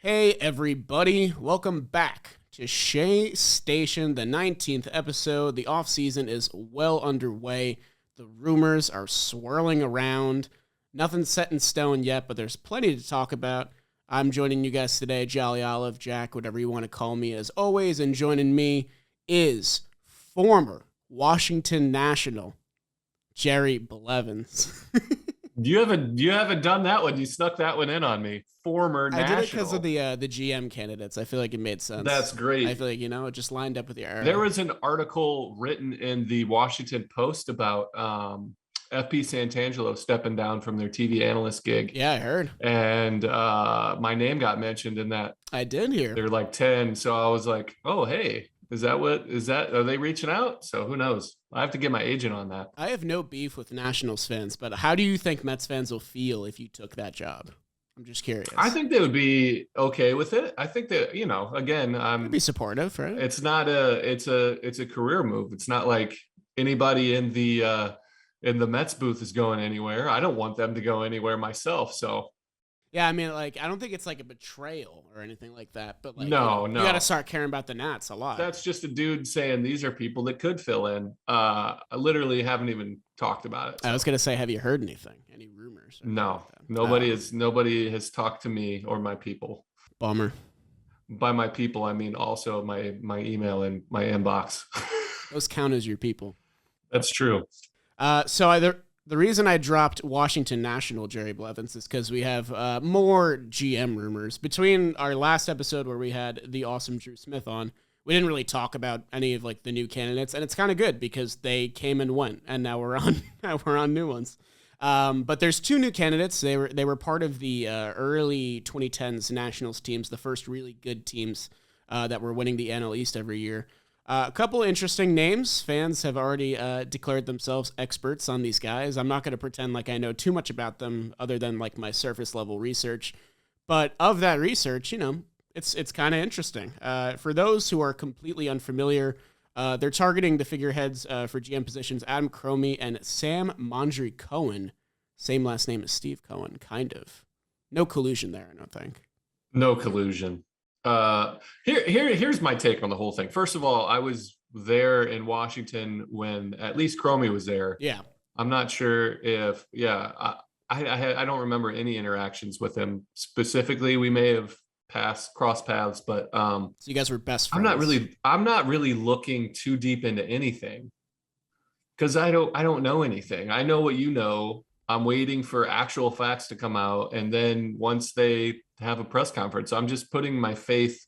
Hey everybody, welcome back to Shea Station, the 19th episode. The offseason is well underway. The rumors are swirling around. Nothing's set in stone yet, but there's plenty to talk about. I'm joining you guys today, Jolly Olive, Jack, whatever you want to call me as always, and joining me is former Washington National, Jerry Blevins. You haven't done that one. You snuck that one in on me. Former National. I did it because of the GM candidates. I feel like it made sense. That's great. I feel like, it just lined up with your era. There was an article written in the Washington Post about FP Santangelo stepping down from their TV analyst gig. Yeah, I heard. And my name got mentioned in that. I did hear. They're like 10. So I was like, oh, hey, are they reaching out? So who knows? I have to get my agent on that. I have no beef with Nationals fans, but how do you think Mets fans will feel if you took that job? I'm just curious. I think they would be okay with it. I think that, again, I'd be supportive, right? It's a career move. It's not like anybody in the Mets booth is going anywhere. I don't want them to go anywhere myself. So yeah, I mean, I don't think it's like a betrayal or anything like that, but no. You got to start caring about the Nats a lot. That's just a dude saying these are people that could fill in. I literally haven't even talked about it. So. I was gonna say, have you heard anything? Any rumors? No, like nobody has talked to me or my people. Bummer. By my people, I mean also my email and my inbox. Those count as your people. That's true. The reason I dropped Washington National, Jerry Blevins, is because we have more GM rumors. Between our last episode where we had the awesome Drew Smith on, we didn't really talk about any of the new candidates, and it's kind of good because they came and went, and now we're on new ones. But there's two new candidates. They were part of the early 2010s Nationals teams, the first really good teams that were winning the NL East every year. A couple of interesting names. Fans have already declared themselves experts on these guys. I'm not going to pretend like I know too much about them other than my surface level research. But of that research, it's kind of interesting. For those who are completely unfamiliar, they're targeting the figureheads for GM positions, Adam Cromie and Sam Mondry Cohen. Same last name as Steve Cohen, kind of. No collusion there, I don't think. No collusion. Here's my take on the whole thing. First of all, I was there in Washington when at least Cromie was there. Yeah. I'm not sure if, I don't remember any interactions with him specifically. We may have crossed paths, but so you guys were best friends. I'm not really looking too deep into anything because I don't know anything. I know what you know. I'm waiting for actual facts to come out, and then once they have a press conference, I'm just putting my faith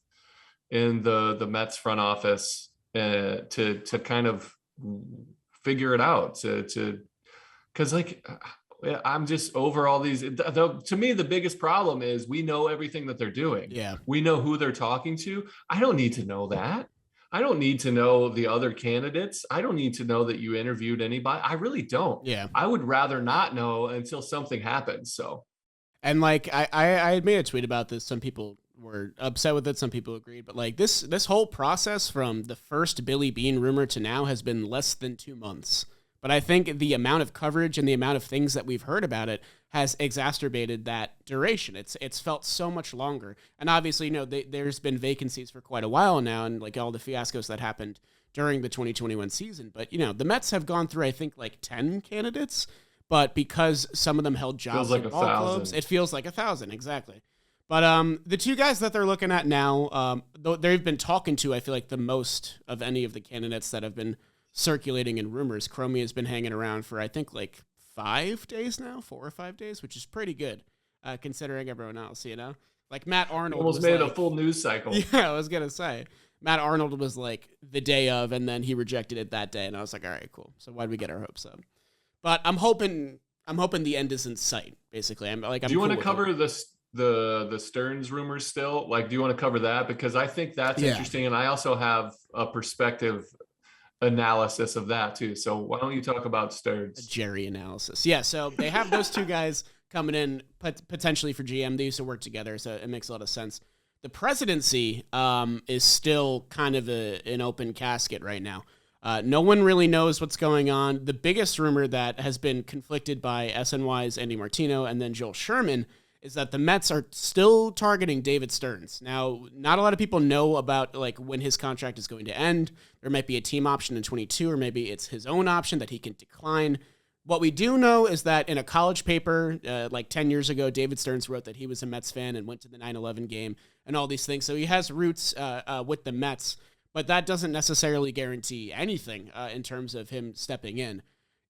in the Mets front office to kind of figure it out. Because I'm just over all these. To me, the biggest problem is we know everything that they're doing. Yeah, we know who they're talking to. I don't need to know that. I don't need to know the other candidates. I don't need to know that you interviewed anybody. I really don't. Yeah. I would rather not know until something happens. So. And I had made a tweet about this. Some people were upset with it. Some people agreed. But this whole process from the first Billy Beane rumor to now has been less than 2 months. But I think the amount of coverage and the amount of things that we've heard about it has exacerbated that duration. It's felt so much longer. And obviously, there's been vacancies for quite a while now, and all the fiascos that happened during the 2021 season. But, the Mets have gone through, I think, 10 candidates. But because some of them held jobs at ball clubs, it feels like 1,000, exactly. But the two guys that they're looking at now, they've been talking to, I feel like, the most of any of the candidates that have been circulating in rumors. Cromie has been hanging around for, I think, 5 days now, 4 or 5 days, which is pretty good considering everyone else, Matt Arnold almost made a full news cycle. Yeah, I was going to say. Matt Arnold was the day of, and then he rejected it that day, and I was like, all right, cool. So why'd we get our hopes up? But I'm hoping the end is in sight, basically. Do you want to cover the Stearns rumors still? Do you want to cover that? Because I think that's interesting, and I also have a perspective analysis of that too. So why don't you talk about Stearns? A Jerry analysis. Yeah, so they have those two guys coming in potentially for GM. They used to work together, so it makes a lot of sense. The presidency is still kind of an open casket right now. No one really knows what's going on. The biggest rumor that has been conflicted by SNY's Andy Martino and then Joel Sherman is that the Mets are still targeting David Stearns. Now, not a lot of people know about like when his contract is going to end. There might be a team option in 22, or maybe it's his own option that he can decline. What we do know is that in a college paper, like 10 years ago, David Stearns wrote that he was a Mets fan and went to the 9/11 game and all these things. So he has roots with the Mets, but that doesn't necessarily guarantee anything in terms of him stepping in.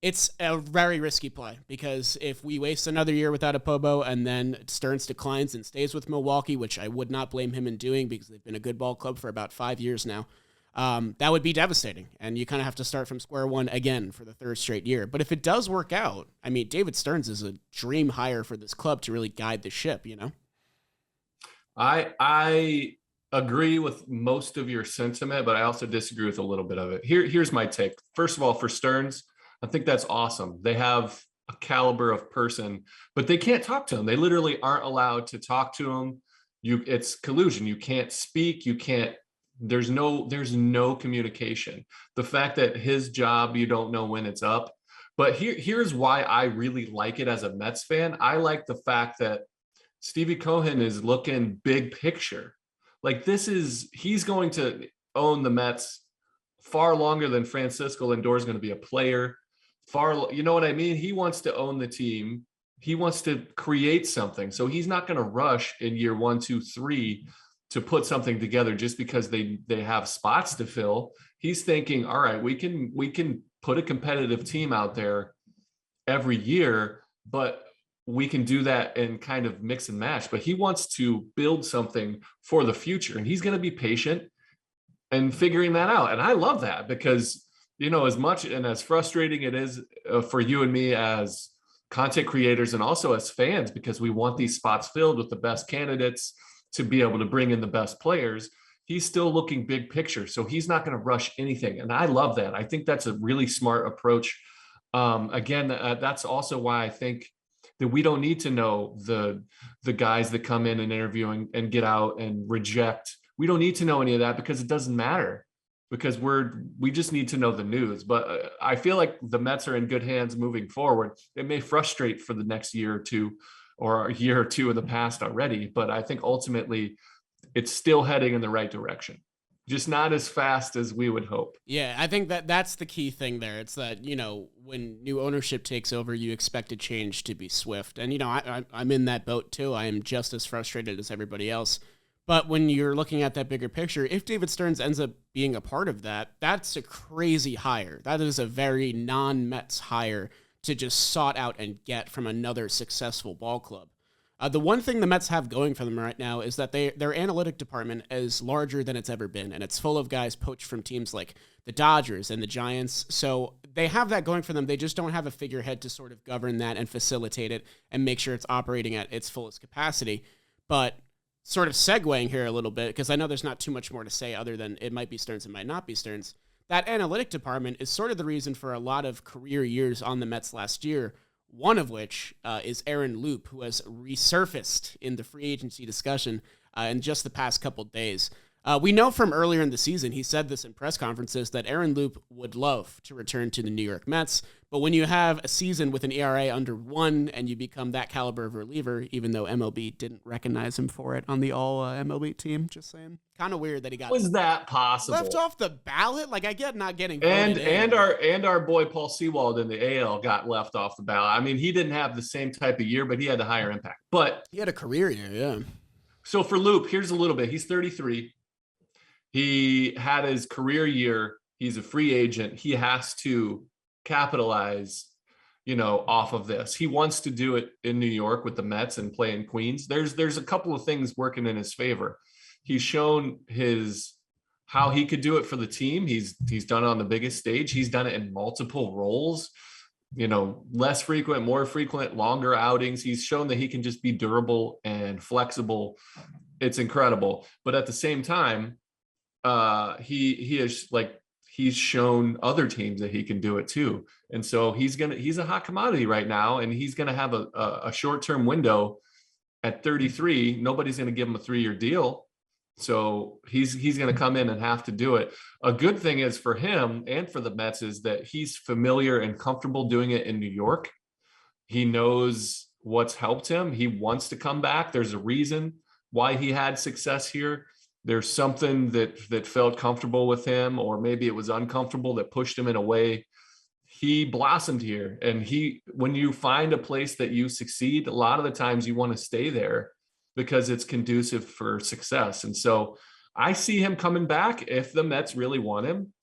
It's a very risky play because if we waste another year without a Pobo and then Stearns declines and stays with Milwaukee, which I would not blame him in doing because they've been a good ball club for about 5 years now, that would be devastating. And you kind of have to start from square one again for the third straight year. But if it does work out, I mean, David Stearns is a dream hire for this club to really guide the ship, you know? I agree with most of your sentiment, but I also disagree with a little bit of it. Here's my take. First of all, for Stearns, I think that's awesome. They have a caliber of person, but they can't talk to him. They literally aren't allowed to talk to him. It's collusion. You can't speak. You can't. There's no communication. The fact that his job, you don't know when it's up. But here's why I really like it as a Mets fan. I like the fact that Stevie Cohen is looking big picture. Like he's going to own the Mets far longer than Francisco Lindor is going to be a player. You know what I mean? He wants to own the team. He wants to create something. So he's not going to rush in year 1, 2, 3 to put something together just because they have spots to fill. He's thinking, all right, we can put a competitive team out there every year, but we can do that and kind of mix and match. But he wants to build something for the future, and he's going to be patient and figuring that out. And I love that because, you know, as much and as frustrating it is for you and me as content creators and also as fans, because we want these spots filled with the best candidates to be able to bring in the best players, he's still looking big picture. So he's not going to rush anything. And I love that. I think that's a really smart approach. That's also why I think that we don't need to know the guys that come in and interview and get out and reject. We don't need to know any of that because it doesn't matter, because we just need to know the news. But I feel like the Mets are in good hands moving forward. It may frustrate for the next year or two, or a year or two in the past already, but I think ultimately it's still heading in the right direction. Just not as fast as we would hope. Yeah, I think that's the key thing there. It's that, you know, when new ownership takes over, you expect a change to be swift. And, you know, I'm in that boat too. I am just as frustrated as everybody else. But when you're looking at that bigger picture, if David Stearns ends up being a part of that, that's a crazy hire. That is a very non-Mets hire to just sought out and get from another successful ball club. The one thing the Mets have going for them right now is that their analytic department is larger than it's ever been, and it's full of guys poached from teams like the Dodgers and the Giants. So they have that going for them. They just don't have a figurehead to sort of govern that and facilitate it and make sure it's operating at its fullest capacity. But sort of segueing here a little bit, because I know there's not too much more to say other than it might be Stearns, it might not be Stearns. That analytic department is sort of the reason for a lot of career years on the Mets last year, one of which is Aaron Loup, who has resurfaced in the free agency discussion in just the past couple days. We know from earlier in the season, he said this in press conferences, that Aaron Loup would love to return to the New York Mets. But when you have a season with an ERA under 1 and you become that caliber of reliever, even though MLB didn't recognize him for it on the all MLB team, just saying. Kind of weird that he got Was that possible? left off the ballot. Like, I get not getting and our boy Paul Sewald in the AL got left off the ballot. I mean, he didn't have the same type of year, but he had a higher impact. But he had a career year, yeah. So for Loup, here's a little bit. He's 33. He had his career year. He's a free agent. He has to capitalize, you know, off of this. He wants to do it in New York with the Mets and play in Queens. There's a couple of things working in his favor. He's shown how he could do it for the team. He's done it on the biggest stage. He's done it in multiple roles, you know, less frequent, more frequent, longer outings. He's shown that he can just be durable and flexible. It's incredible. But at the same time, he's shown other teams that he can do it too. And so he's a hot commodity right now, and he's going to have a short-term window at 33. Nobody's going to give him a 3-year deal. So he's going to come in and have to do it. A good thing is for him and for the Mets is that he's familiar and comfortable doing it in New York. He knows what's helped him. He wants to come back. There's a reason why he had success here. There's something that felt comfortable with him, or maybe it was uncomfortable that pushed him in a way. He blossomed here, and when you find a place that you succeed, a lot of the times you want to stay there because it's conducive for success. And so I see him coming back if the Mets really want him.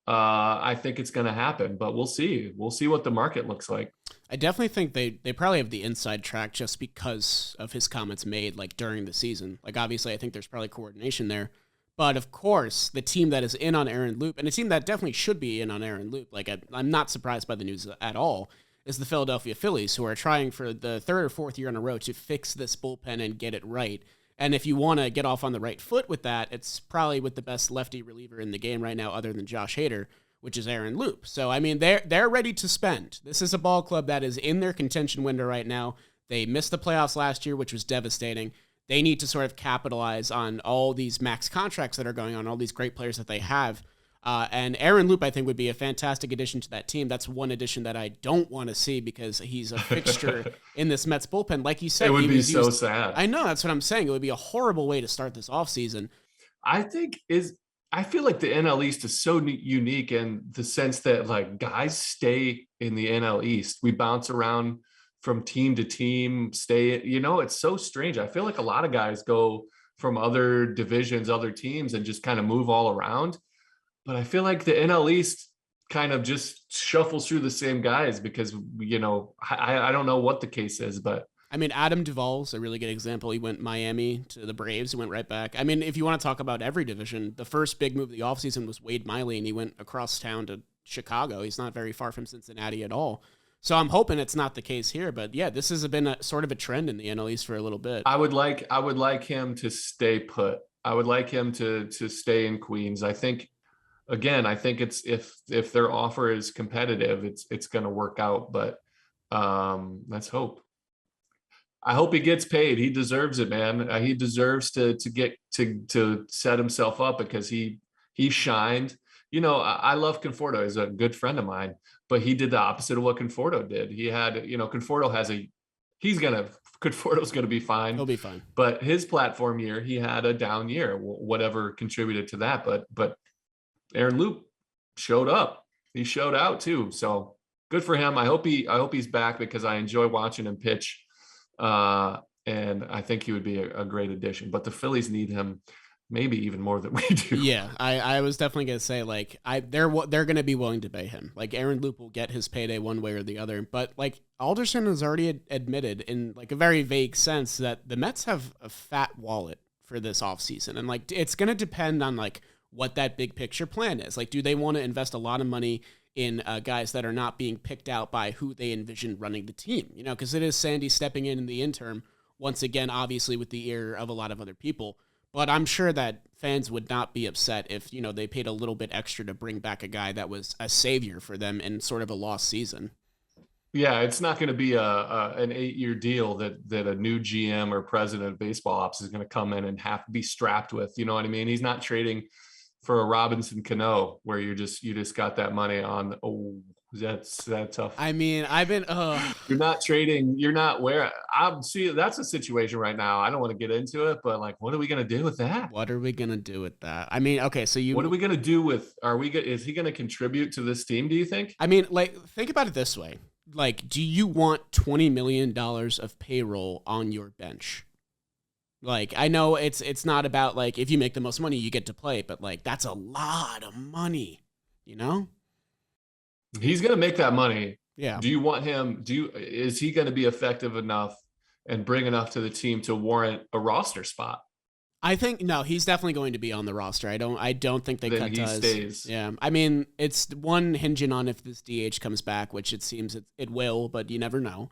I think it's going to happen, but we'll see. We'll see what the market looks like. I definitely think they probably have the inside track just because of his comments made like during the season. Like obviously I think there's probably coordination there. But of course, the team that is in on Aaron Loup, and a team that definitely should be in on Aaron Loup, like I'm not surprised by the news at all, is the Philadelphia Phillies, who are trying for the third or fourth year in a row to fix this bullpen and get it right. And if you want to get off on the right foot with that, it's probably with the best lefty reliever in the game right now, other than Josh Hader, which is Aaron Loup. So, I mean, they're ready to spend. This is a ball club that is in their contention window right now. They missed the playoffs last year, which was devastating. They need to sort of capitalize on all these max contracts that are going on, all these great players that they have. And Aaron Loup, I think, would be a fantastic addition to that team. That's one addition that I don't want to see because he's a fixture in this Mets bullpen. Like you said, it would be so sad. I know, that's what I'm saying. It would be a horrible way to start this offseason. I feel like the NL East is so unique in the sense that like guys stay in the NL East. We bounce around from team to team, it's so strange. I feel like a lot of guys go from other divisions, other teams, and just kind of move all around. But I feel like the NL East kind of just shuffles through the same guys because, I don't know what the case is, but I mean, Adam Duvall's a really good example. He went Miami to the Braves. He went right back. I mean, if you want to talk about every division, the first big move of the offseason was Wade Miley, and he went across town to Chicago. He's not very far from Cincinnati at all. So I'm hoping it's not the case here, but yeah, this has been a sort of a trend in the NL East for a little bit. I would like him to stay put. I would like him to stay in Queens. I think it's if their offer is competitive, it's going to work out. But let's hope. I hope he gets paid. He deserves it, man. He deserves to set himself up because he shined. I love Conforto. He's a good friend of mine, but he did the opposite of what Conforto did. He had, Conforto's going to be fine. He'll be fine. But his platform year, he had a down year, whatever contributed to that. But Aaron Loup showed up. He showed out too. So good for him. I hope he's back because I enjoy watching him pitch. And I think he would be a great addition, but the Phillies need him maybe even more than we do. Yeah, I was definitely going to say, like, they're going to be willing to pay him. Like, Aaron Loup will get his payday one way or the other. But, like, Alderson has already admitted in, like, a very vague sense that the Mets have a fat wallet for this offseason. And, like, it's going to depend on, like, what that big picture plan is. Like, do they want to invest a lot of money in guys that are not being picked out by who they envision running the team? Because it is Sandy stepping in the interim, once again, obviously with the ear of a lot of other people. But I'm sure that fans would not be upset if, they paid a little bit extra to bring back a guy that was a savior for them in sort of a lost season. Yeah, it's not going to be an 8-year deal that a new GM or president of baseball ops is going to come in and have to be strapped with. You know what I mean? He's not trading for a Robinson Cano where you just got that money on. Oh, that's tough. I mean, you're not trading. You're not where I'm see. That's a situation right now. I don't want to get into it, but like, what are we going to do with that? What are we going to do with that? I mean, okay, so what are we going to do with, is he going to contribute to this team? Do you think? I mean, like, think about it this way. Like, do you want $20 million of payroll on your bench? Like, I know it's not about, like, if you make the most money, you get to play, but, like, that's a lot of money, He's going to make that money. Yeah. Do you want him? Is he going to be effective enough and bring enough to the team to warrant a roster spot? I think no, he's definitely going to be on the roster. I don't think they cut ties. Stays. Yeah, I mean, it's one hinging on if this DH comes back, which it seems it will, but you never know.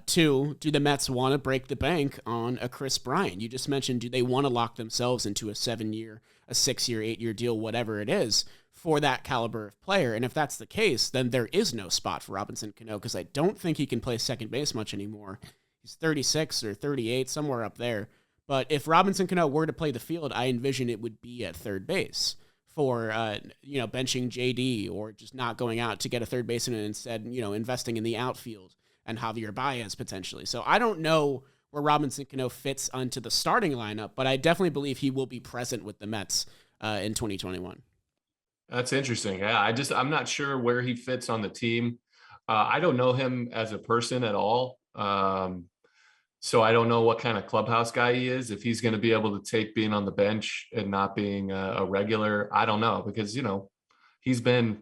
Two, do the Mets want to break the bank on a Chris Bryant? You just mentioned, do they want to lock themselves into a 7-year, a 6-year, 8-year deal, whatever it is, for that caliber of player? And if that's the case, then there is no spot for Robinson Cano because I don't think he can play second base much anymore. He's 36 or 38, somewhere up there. But if Robinson Cano were to play the field, I envision it would be at third base for, benching JD or just not going out to get a third baseman and instead, investing in the outfield, and Javier Baez potentially. So I don't know where Robinson Cano fits onto the starting lineup, but I definitely believe he will be present with the Mets in 2021. That's interesting. Yeah, I'm not sure where he fits on the team. I don't know him as a person at all. So I don't know what kind of clubhouse guy he is. If he's going to be able to take being on the bench and not being a regular, I don't know, because, he's been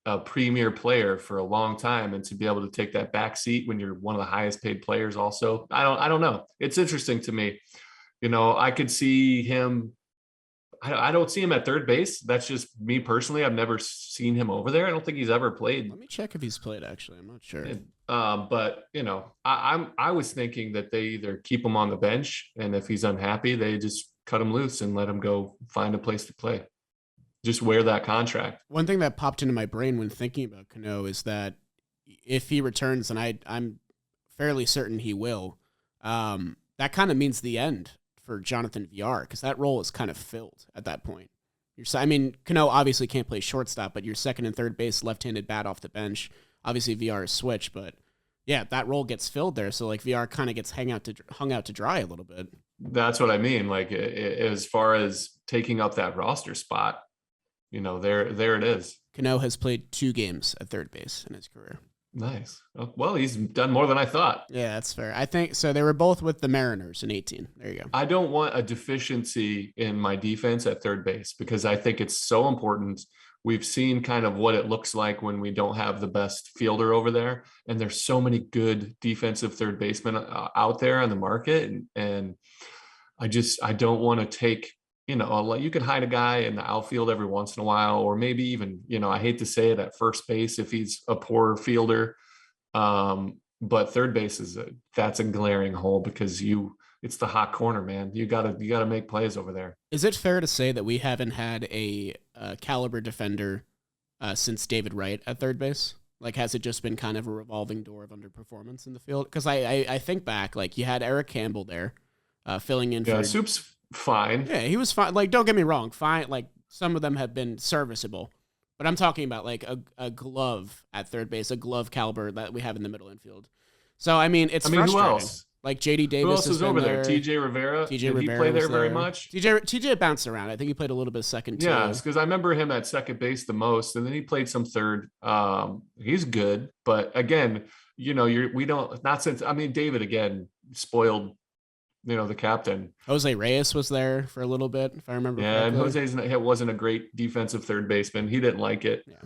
a premier player for a long time, and to be able to take that back seat when you're one of the highest paid players also, I don't know. It's interesting to me. I could see him. I don't see him at third base. That's just me personally. I've never seen him over there. I don't think he's ever played. Let me check if he's played, actually. I'm not sure. But I was thinking that they either keep him on the bench, and if he's unhappy, they just cut him loose and let him go find a place to play. Just wear that contract. One thing that popped into my brain when thinking about Cano is that if he returns, and I'm fairly certain he will, that kind of means the end for Jonathan VR, because that role is kind of filled at that point. Cano obviously can't play shortstop, but your second and third base left-handed bat off the bench. Obviously, VR is switch, but yeah, that role gets filled there. So like VR kind of gets hung out to dry a little bit. That's what I mean. Like as far as taking up that roster spot, there it is. Cano has played 2 games at third base in his career. Nice. Well, he's done more than I thought. Yeah, that's fair. I think so. They were both with the Mariners in 18. There you go. I don't want a deficiency in my defense at third base, because I think it's so important. We've seen kind of what it looks like when we don't have the best fielder over there. And there's so many good defensive third basemen out there on the market. And I don't want to take, you can hide a guy in the outfield every once in a while, or maybe even, I hate to say it, at first base if he's a poor fielder. But third base that's a glaring hole, because it's the hot corner, man. You gotta make plays over there. Is it fair to say that we haven't had a caliber defender since David Wright at third base? Like, has it just been kind of a revolving door of underperformance in the field? Because I think back, like, you had Eric Campbell there filling in for... Soup's fine. Yeah, he was fine. Like, don't get me wrong, fine. Like, some of them have been serviceable. But I'm talking about, like, a glove at third base, a glove caliber that we have in the middle infield. So, it's frustrating. Who else? Like JD Davis. Who else was over there? TJ Rivera. Did he play there very much? TJ bounced around. I think he played a little bit of second too. Yeah, because I remember him at second base the most, and then he played some third. He's good, but again, David again spoiled, the captain. Jose Reyes was there for a little bit, if I remember. Yeah, correctly. and Jose wasn't a great defensive third baseman. He didn't like it. Yeah.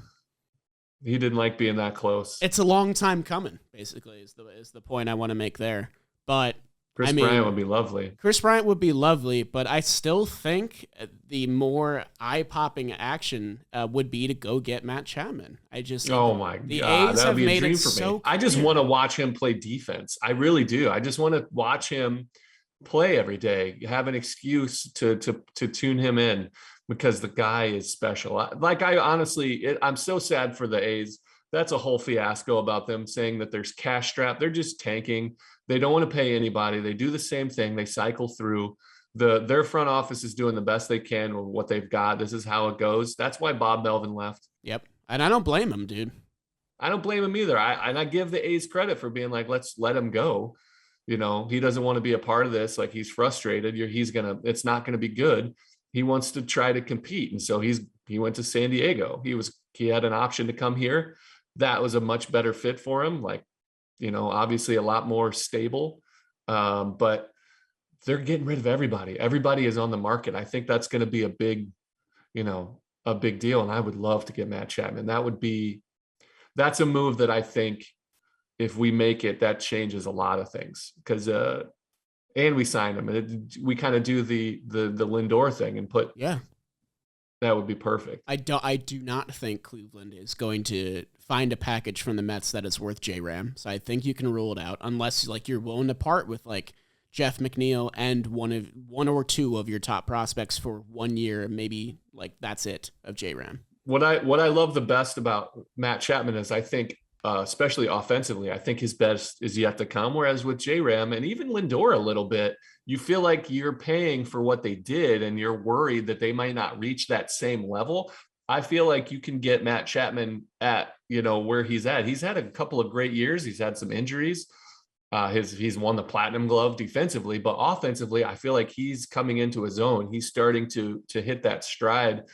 He didn't like being that close. It's a long time coming, basically, is the point I want to make there. But Chris Bryant would be lovely. Chris Bryant would be lovely, but I still think the more eye-popping action would be to go get Matt Chapman. Oh my God, that would be a dream for me. I just want to watch him play defense. I really do. I just want to watch him play every day, have an excuse to tune him in, because the guy is special. I'm so sad for the A's. That's a whole fiasco about them saying that there's cash strapped. They're just tanking. They don't want to pay anybody. They do the same thing. They cycle through. Their front office is doing the best they can with what they've got. This is how it goes. That's why Bob Melvin left. Yep. And I don't blame him, dude. I don't blame him either. I give the A's credit for being like, let's let him go. He doesn't want to be a part of this. Like, he's frustrated. It's not going to be good. He wants to try to compete. And so he went to San Diego. He had an option to come here. That was a much better fit for him. Like, obviously a lot more stable. But they're getting rid of everybody. Everybody is on the market. I think that's going to be a big deal. And I would love to get Matt Chapman. That's a move that I think if we make it, that changes a lot of things, because, and we signed him, and we kind of do the Lindor thing and put, that would be perfect. I do not think Cleveland is going to find a package from the Mets that is worth J-Ram. So I think you can rule it out, unless you're willing to part with like Jeff McNeil and one or two of your top prospects for 1 year, maybe, like, that's it of J-Ram. What I love the best about Matt Chapman is, I think, especially offensively, I think his best is yet to come. Whereas with J-Ram and even Lindor a little bit, you feel like you're paying for what they did, and you're worried that they might not reach that same level. I feel like you can get Matt Chapman at where he's at. He's had a couple of great years. He's had some injuries. He's won the platinum glove defensively, but offensively, I feel like he's coming into his own. He's starting to hit that stride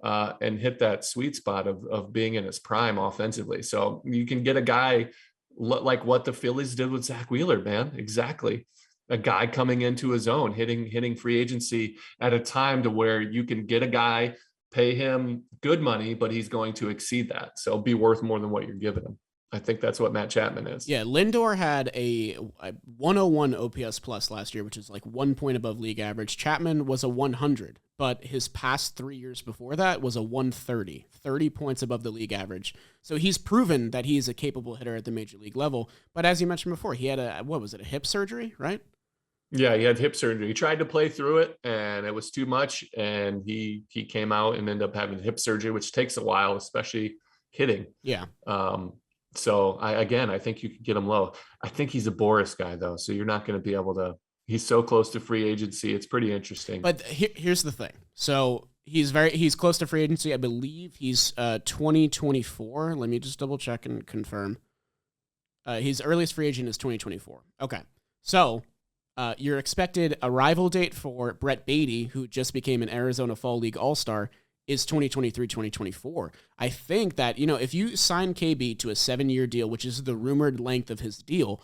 and hit that sweet spot of being in his prime offensively. So you can get a guy like what the Phillies did with Zach Wheeler, man. Exactly. A guy coming into his own, hitting free agency at a time to where you can get a guy, pay him good money, but he's going to exceed that. So be worth more than what you're giving him. I think that's what Matt Chapman is. Yeah, Lindor had a 101 OPS plus last year, which is like 1 point above league average. Chapman was a 100, but his past 3 years before that was a 130, 30 points above the league average. So he's proven that he's a capable hitter at the major league level. But as you mentioned before, he had a hip surgery, right? Yeah, he had hip surgery. He tried to play through it, and it was too much. And he came out and ended up having hip surgery, which takes a while, especially hitting. Yeah. So I think you could get him low. I think he's a Boris guy though, so you're not going to be able to. He's so close to free agency. It's pretty interesting. But here's the thing. So he's close to free agency. I believe he's 2024. Let me just double check and confirm. His earliest free agent is 2024. Okay. So you're expected arrival date for Brett Beatty, who just became an Arizona Fall League All-Star, is 2023-2024. I think that, if you sign KB to a 7-year deal, which is the rumored length of his deal,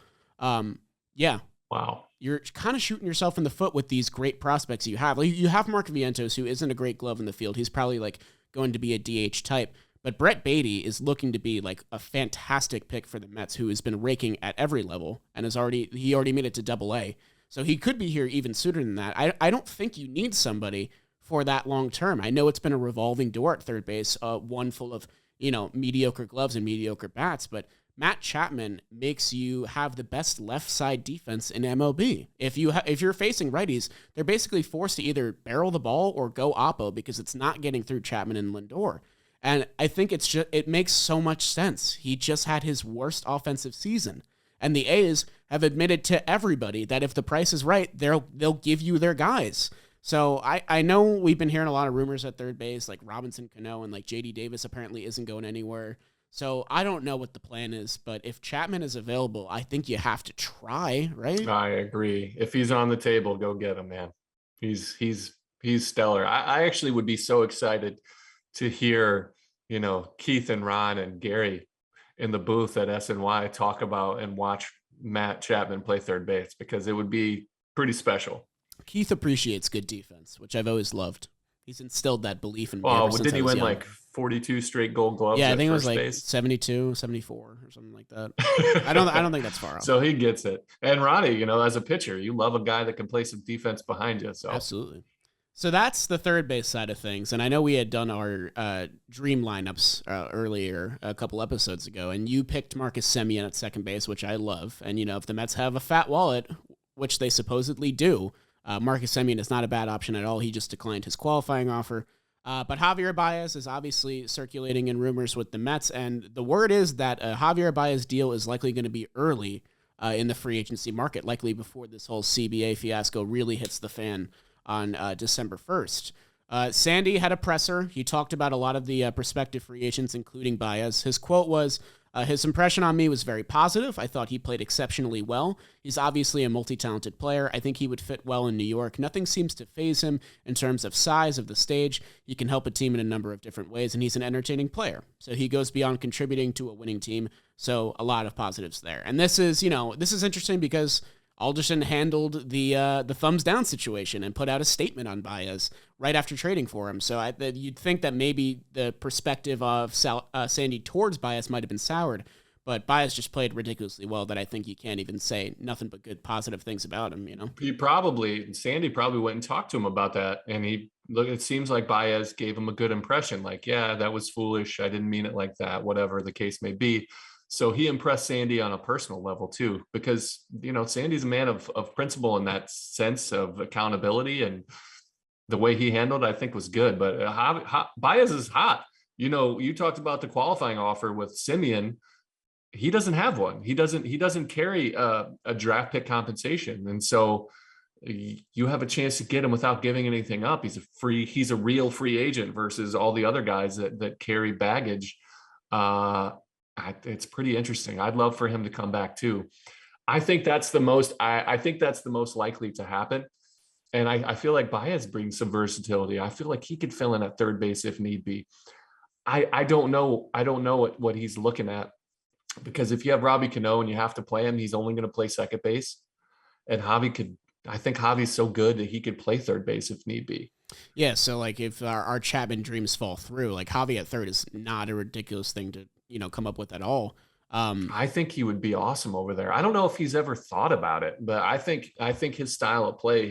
yeah. Wow. You're kind of shooting yourself in the foot with these great prospects you have. Like, you have Mark Vientos, who isn't a great glove in the field. He's probably like going to be a DH type. But Brett Beatty is looking to be like a fantastic pick for the Mets, who has been raking at every level and he already made it to Double-A. So he could be here even sooner than that. I don't think you need somebody for that long term. I know it's been a revolving door at third base, one full of, mediocre gloves and mediocre bats, but Matt Chapman makes you have the best left side defense in MLB. If you're facing righties, they're basically forced to either barrel the ball or go oppo because it's not getting through Chapman and Lindor. And I think it makes so much sense. He just had his worst offensive season. And the A's have admitted to everybody that if the price is right, they'll give you their guys. So I know we've been hearing a lot of rumors at third base, like Robinson Cano, and like JD Davis apparently isn't going anywhere. So I don't know what the plan is, but if Chapman is available, I think you have to try, right? I agree. If he's on the table, go get him, man. He's stellar. I actually would be so excited to hear, Keith and Ron and Gary in the booth at SNY talk about and watch Matt Chapman play third base, because it would be pretty special. Keith appreciates good defense, which I've always loved. He's instilled that belief in me. Oh, did he win like 42 straight gold gloves? Yeah, I think it was like base? 72, 74 or something like that. I don't think that's far off. So he gets it. And Ronnie, as a pitcher, you love a guy that can play some defense behind you. So absolutely. So that's the third base side of things. And I know we had done our dream lineups earlier, a couple episodes ago, and you picked Marcus Semien at second base, which I love. And, if the Mets have a fat wallet, which they supposedly do, Marcus Semien is not a bad option at all. He just declined his qualifying offer. But Javier Baez is obviously circulating in rumors with the Mets, and the word is that a Javier Baez deal is likely going to be early in the free agency market, likely before this whole CBA fiasco really hits the fan on December 1st. Sandy had a presser. He talked about a lot of the prospective free agents, including Baez. His quote was, his impression on me was very positive. I thought he played exceptionally well. He's obviously a multi-talented player. I think he would fit well in New York. Nothing seems to faze him in terms of size of the stage. He can help a team in a number of different ways, and he's an entertaining player. So he goes beyond contributing to a winning team. So a lot of positives there. And this is interesting because Alderson handled the thumbs down situation and put out a statement on Baez right after trading for him. So you'd think that maybe the perspective of Sandy towards Baez might have been soured, but Baez just played ridiculously well that I think you can't even say nothing but good positive things about him. Sandy probably went and talked to him about that, and it seems like Baez gave him a good impression. Like, yeah, that was foolish. I didn't mean it like that. Whatever the case may be. So he impressed Sandy on a personal level too, because, Sandy's a man of principle in that sense of accountability, and the way he handled it, I think, was good. But Baez is hot. You talked about the qualifying offer with Semien. He doesn't have one. He doesn't carry a draft pick compensation. And so you have a chance to get him without giving anything up. He's a real free agent versus all the other guys that carry baggage. It's pretty interesting. I'd love for him to come back too. I think that's the most. I think that's the most likely to happen. And I feel like Baez brings some versatility. I feel like he could fill in at third base if need be. I don't know. I don't know what he's looking at, because if you have Robbie Cano and you have to play him, he's only going to play second base. And I think Javi's so good that he could play third base if need be. Yeah, so like if our Chapman dreams fall through, like Javi at third is not a ridiculous thing to, come up with at all. I think he would be awesome over there. I don't know if he's ever thought about it, but I think his style of play,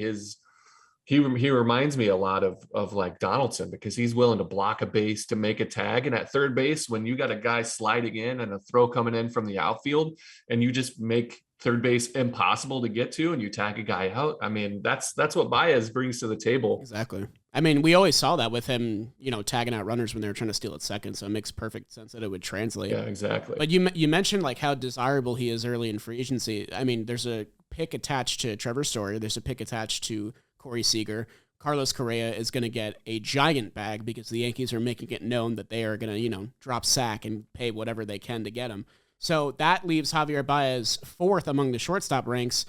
he reminds me a lot of like Donaldson, because he's willing to block a base to make a tag. And at third base, when you got a guy sliding in and a throw coming in from the outfield, and you just make third base impossible to get to and you tag a guy out. I mean, that's what Baez brings to the table. Exactly. I mean, we always saw that with him, tagging out runners when they were trying to steal at second. So it makes perfect sense that it would translate. Yeah, exactly. But you mentioned like how desirable he is early in free agency. I mean, there's a pick attached to Trevor Story. There's a pick attached to Corey Seager. Carlos Correa is going to get a giant bag because the Yankees are making it known that they are going to, drop sack and pay whatever they can to get him. So that leaves Javier Baez fourth among the shortstop ranks.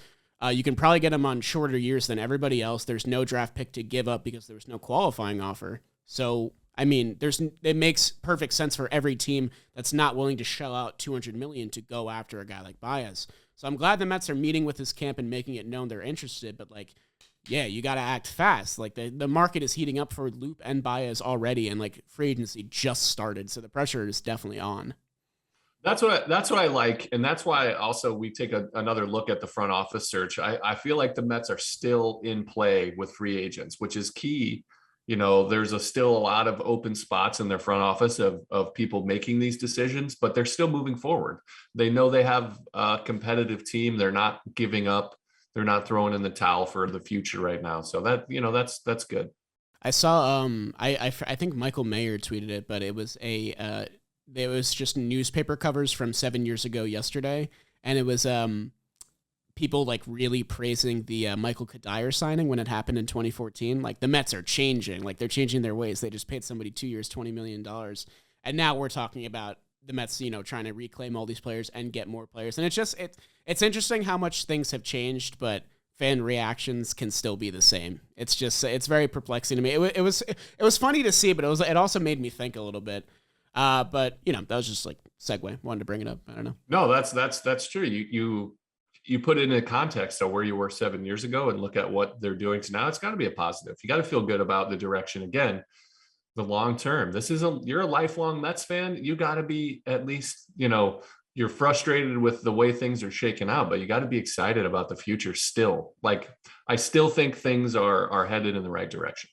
You can probably get him on shorter years than everybody else. There's no draft pick to give up because there was no qualifying offer. So, I mean, it makes perfect sense for every team that's not willing to shell out $200 million to go after a guy like Baez. So I'm glad the Mets are meeting with his camp and making it known they're interested, but like, yeah, you got to act fast. Like the market is heating up for Loup and Baez already, and like free agency just started. So the pressure is definitely on. That's what I like. And that's why also we take another look at the front office search. I feel like the Mets are still in play with free agents, which is key. There's still a lot of open spots in their front office of people making these decisions, but they're still moving forward. They know they have a competitive team. They're not giving up. They're not throwing in the towel for the future right now. So that's good. I saw I think Michael Mayer tweeted it, but it was just newspaper covers from 7 years ago yesterday, and it was people like really praising the Michael Kadire signing when it happened in 2014. Like the Mets are changing, like they're changing their ways. They just paid somebody 2 years, $20 million, and now we're talking about the Mets, trying to reclaim all these players and get more players. And it's interesting how much things have changed, but fan reactions can still be the same. It's very perplexing to me. It was funny to see, but it also made me think a little bit. But that was just like segue. Wanted to bring it up. I don't know. No, that's true. You put it in a context of where you were 7 years ago and look at what they're doing. So now it's got to be a positive. You got to feel good about the direction again, the long term. You're a lifelong Mets fan. You got to be at least, you're frustrated with the way things are shaking out, but you got to be excited about the future still. Like, I still think things are headed in the right direction.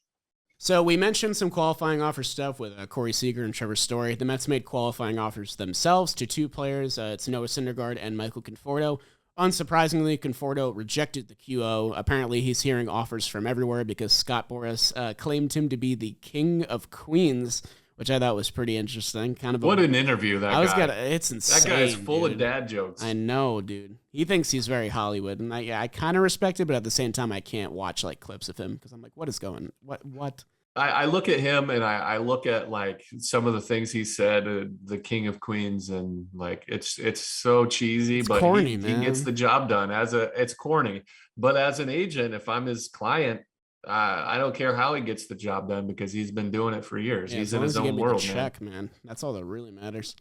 So we mentioned some qualifying offer stuff with Corey Seager and Trevor Story. The Mets made qualifying offers themselves to two players. It's Noah Syndergaard and Michael Conforto. Unsurprisingly, Conforto rejected the QO. Apparently, he's hearing offers from everywhere because Scott Boras claimed him to be the king of Queens, which I thought was pretty interesting. What an interview that guy. It's insane. That guy is full of dad jokes. I know, dude. He thinks he's very Hollywood, and I kind of respect it, but at the same time, I can't watch like clips of him because I'm like, what? I look at him and I look at like some of the things he said, the King of Queens, and like it's so cheesy, but corny, he gets the job done. It's corny, but as an agent, if I'm his client, I don't care how he gets the job done because he's been doing it for years. Yeah, he's in his own world, man. That's all that really matters.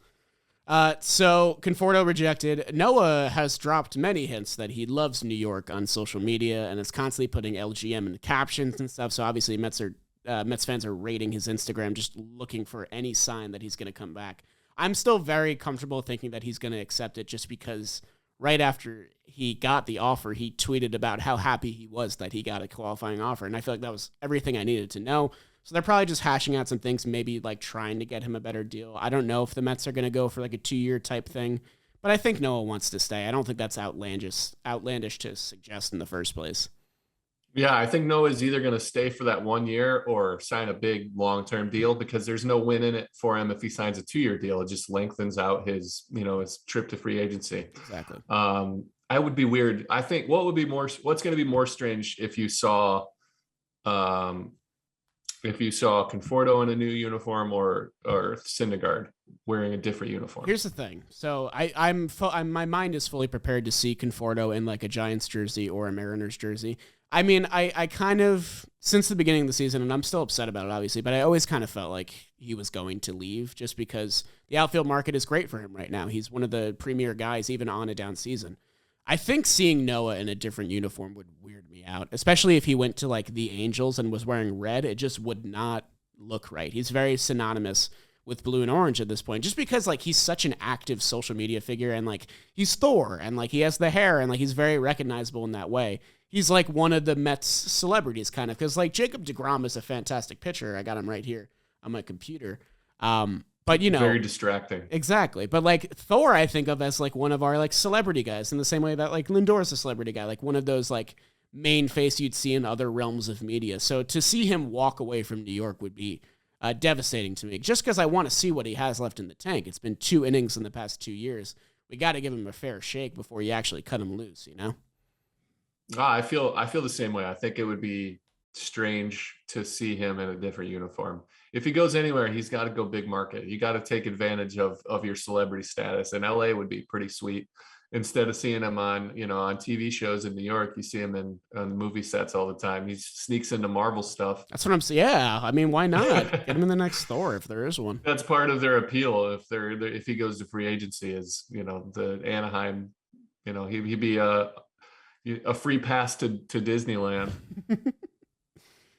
So Conforto rejected. Noah has dropped many hints that he loves New York on social media and is constantly putting LGM in the captions and stuff. So obviously Mets fans are rating his Instagram, just looking for any sign that he's going to come back. I'm still very comfortable thinking that he's going to accept it just because right after he got the offer, he tweeted about how happy he was that he got a qualifying offer. And I feel like that was everything I needed to know. So they're probably just hashing out some things, maybe like trying to get him a better deal. I don't know if the Mets are going to go for like a 2-year type thing, but I think Noah wants to stay. I don't think that's outlandish to suggest in the first place. Yeah, I think Noah's either going to stay for that 1 year or sign a big long-term deal because there's no win in it for him if he signs a 2-year deal. It just lengthens out his trip to free agency. Exactly. I would be weird. I think what's going to be more strange if you saw if you saw Conforto in a new uniform or Syndergaard wearing a different uniform. Here's the thing. So I'm my mind is fully prepared to see Conforto in like a Giants jersey or a Mariners jersey. I mean, I kind of, since the beginning of the season, and I'm still upset about it, obviously, but I always kind of felt like he was going to leave just because the outfield market is great for him right now. He's one of the premier guys, even on a down season. I think seeing Noah in a different uniform would weird me out, especially if he went to like the Angels and was wearing red. It just would not look right. He's very synonymous with blue and orange at this point, just because like he's such an active social media figure and like he's Thor and like he has the hair and like he's very recognizable in that way. He's like one of the Mets celebrities kind of, because like Jacob deGrom is a fantastic pitcher. I got him right here on my computer. But you know, very distracting. Exactly. But like Thor, I think of as like one of our like celebrity guys in the same way that like Lindor is a celebrity guy, like one of those like main face you'd see in other realms of media. So to see him walk away from New York would be devastating to me, just because I want to see what he has left in the tank. It's been 2 innings in the past 2 years. We got to give him a fair shake before you actually cut him loose, you know? I feel the same way. I think it would be strange to see him in a different uniform. If he goes anywhere, he's got to go big market. You got to take advantage of your celebrity status, and LA would be pretty sweet. Instead of seeing him on TV shows in New York, you see him on movie sets all the time. He sneaks into Marvel stuff. That's what I'm saying. Yeah, I mean, why not get him in the next Thor if there is one? That's part of their appeal. If he goes to free agency, is the Anaheim, he'd be a free pass to Disneyland.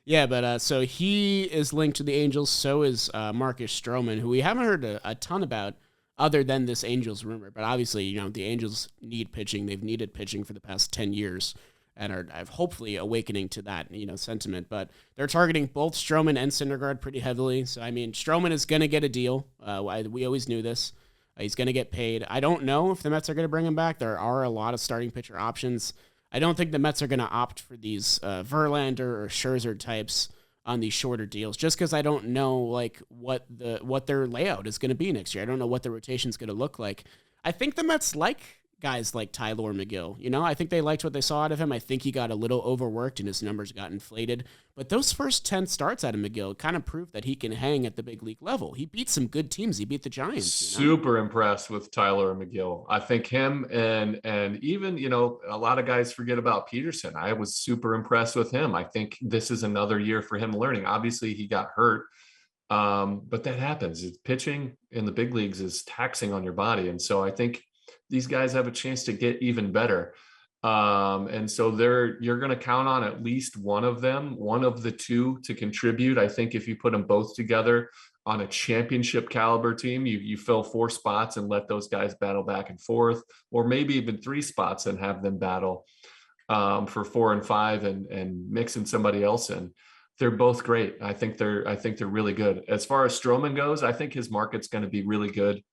Yeah, but so he is linked to the Angels. So is Marcus Stroman, who we haven't heard a ton about other than this Angels rumor. But obviously, the Angels need pitching. They've needed pitching for the past 10 years and are hopefully awakening to that, sentiment. But they're targeting both Stroman and Syndergaard pretty heavily. So, I mean, Stroman is going to get a deal. We always knew this. He's going to get paid. I don't know if the Mets are going to bring him back. There are a lot of starting pitcher options. I don't think the Mets are going to opt for these Verlander or Scherzer types on these shorter deals, just because I don't know like what their layout is going to be next year. I don't know what the rotation is going to look like. I think the Mets like guys like Tyler McGill. I think they liked what they saw out of him. I think he got a little overworked and his numbers got inflated. But those first 10 starts out of McGill kind of proved that he can hang at the big league level. He beat some good teams. He beat the Giants. Super impressed with Tyler McGill. I think him and even, a lot of guys forget about Peterson. I was super impressed with him. I think this is another year for him learning. Obviously, he got hurt. But that happens. Pitching in the big leagues is taxing on your body. And so I think these guys have a chance to get even better. And so you're going to count on at least one of the two to contribute. I think if you put them both together on a championship caliber team, you fill 4 spots and let those guys battle back and forth, or maybe even 3 spots and have them battle for 4 and 5 and mixing somebody else in. They're both great. I think they're really good. As far as Stroman goes, I think his market's going to be really good.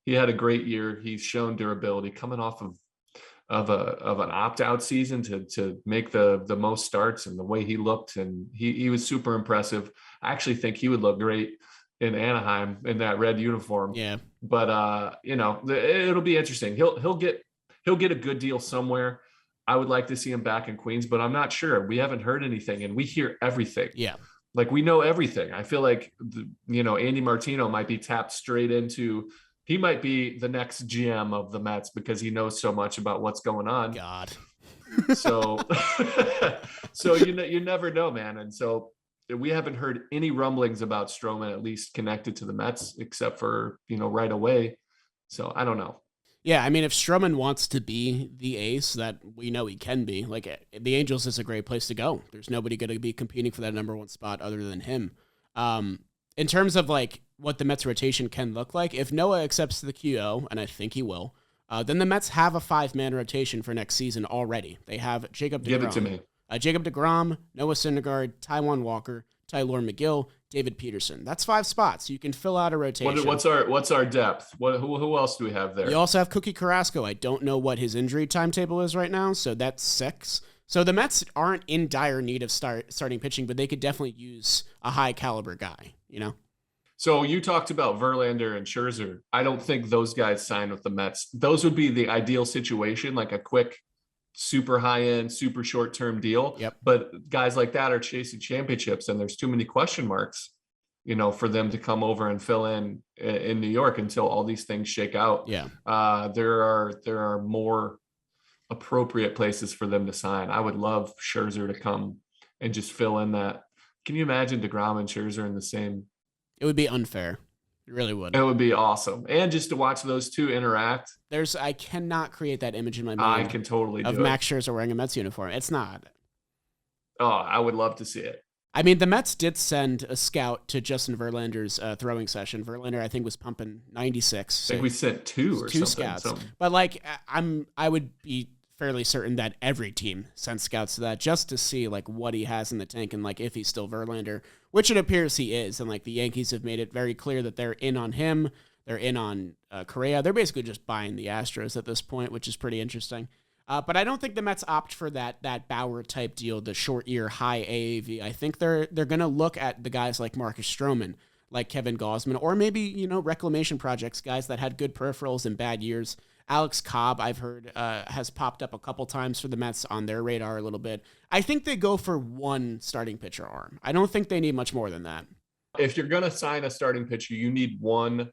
He had a great year. He's shown durability coming off of an opt-out season to make the most starts, and the way he looked, and he was super impressive. I actually think he would look great in Anaheim in that red uniform. Yeah. But it'll be interesting. He'll get a good deal somewhere. I would like to see him back in Queens, but I'm not sure. We haven't heard anything, and we hear everything. Yeah. Like we know everything. I feel like Andy Martino might be tapped straight into. He might be the next GM of the Mets because he knows so much about what's going on. God. So you never know, man. And so we haven't heard any rumblings about Stroman, at least connected to the Mets, except for, right away. So I don't know. Yeah, I mean, if Stroman wants to be the ace that we know he can be, like the Angels is a great place to go. There's nobody going to be competing for that number 1 spot other than him. In terms of like what the Mets rotation can look like, if Noah accepts the QO, and I think he will, then the Mets have a 5-man rotation for next season already. They have Jacob deGrom. Give it to me. Jacob deGrom, Noah Syndergaard, Taijuan Walker, Tyler McGill, David Peterson. That's 5 spots. You can fill out a rotation. What's our depth? Who else do we have there? You also have Cookie Carrasco. I don't know what his injury timetable is right now, so that's 6. So the Mets aren't in dire need of starting pitching, but they could definitely use a high caliber guy, So you talked about Verlander and Scherzer. I don't think those guys sign with the Mets. Those would be the ideal situation, like a quick super high end, super short term deal. Yep. But guys like that are chasing championships, and there's too many question marks, for them to come over and fill in New York until all these things shake out. Yeah. There are more appropriate places for them to sign. I would love Scherzer to come and just fill in that. Can you imagine DeGrom and Scherzer in the same? It would be unfair. It really would. It would be awesome. And just to watch those two interact. I cannot create that image in my mind. I can totally of do Max Scherzer wearing a Mets uniform. It's not. Oh, I would love to see it. I mean, the Mets did send a scout to Justin Verlander's throwing session. Verlander, I think, was pumping 96. I think we sent two scouts. Something. But like, I would be fairly certain that every team sends scouts to that just to see like what he has in the tank and like if he's still Verlander, which it appears he is. And like the Yankees have made it very clear that they're in on him. They're in on Correa. They're basically just buying the Astros at this point, which is pretty interesting. But I don't think the Mets opt for that Bauer type deal, the short year, high AAV. I think they're going to look at the guys like Marcus Stroman, like Kevin Gausman, or maybe, reclamation projects, guys that had good peripherals in bad years. Alex Cobb, I've heard, has popped up a couple times for the Mets on their radar a little bit. I think they go for one starting pitcher arm. I don't think they need much more than that. If you're going to sign a starting pitcher, you need one,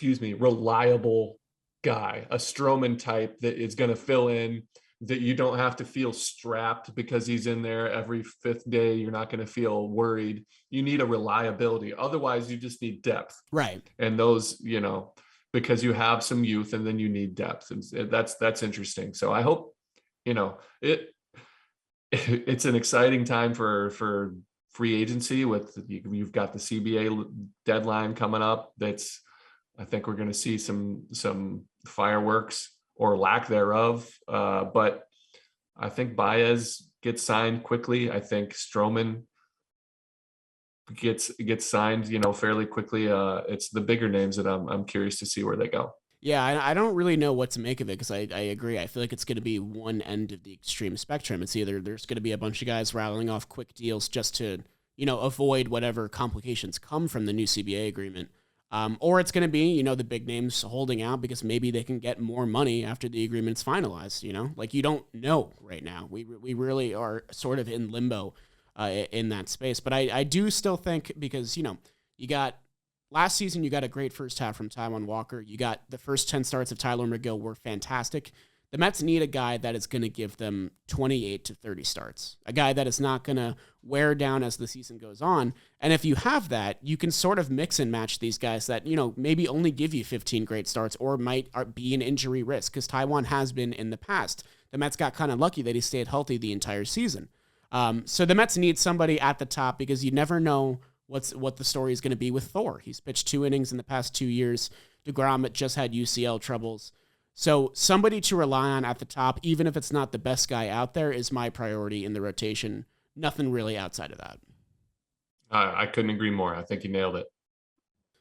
reliable guy, a Stroman type that is going to fill in, that you don't have to feel strapped because he's in there every fifth day. You're not going to feel worried. You need a reliability. Otherwise, you just need depth. Right. And those, because you have some youth and then you need depth. And that's interesting. So I hope, it's an exciting time for free agency you've got the CBA deadline coming up. I think we're going to see some fireworks or lack thereof. But I think Baez gets signed quickly. I think Stroman gets signed, fairly quickly. It's the bigger names that I'm curious to see where they go. Yeah, I don't really know what to make of it because I agree. I feel like it's going to be one end of the extreme spectrum. It's either there's going to be a bunch of guys rattling off quick deals just to, avoid whatever complications come from the new CBA agreement. Or it's going to be, the big names holding out because maybe they can get more money after the agreement's finalized, Like, you don't know right now. We really are sort of in limbo in that space. But I do still think because, you got last season, you got a great first half from Taijuan Walker. You got the first 10 starts of Tyler McGill were fantastic. The Mets need a guy that is going to give them 28 to 30 starts, a guy that is not going to wear down as the season goes on. And if you have that, you can sort of mix and match these guys that, maybe only give you 15 great starts or might be an injury risk because Taijuan has been in the past. The Mets got kind of lucky that he stayed healthy the entire season. So the Mets need somebody at the top because you never know what the story is going to be with Thor. He's pitched 2 innings in the past 2 years. DeGrom just had UCL troubles. So somebody to rely on at the top, even if it's not the best guy out there, is my priority in the rotation. Nothing really outside of that. I couldn't agree more. I think you nailed it.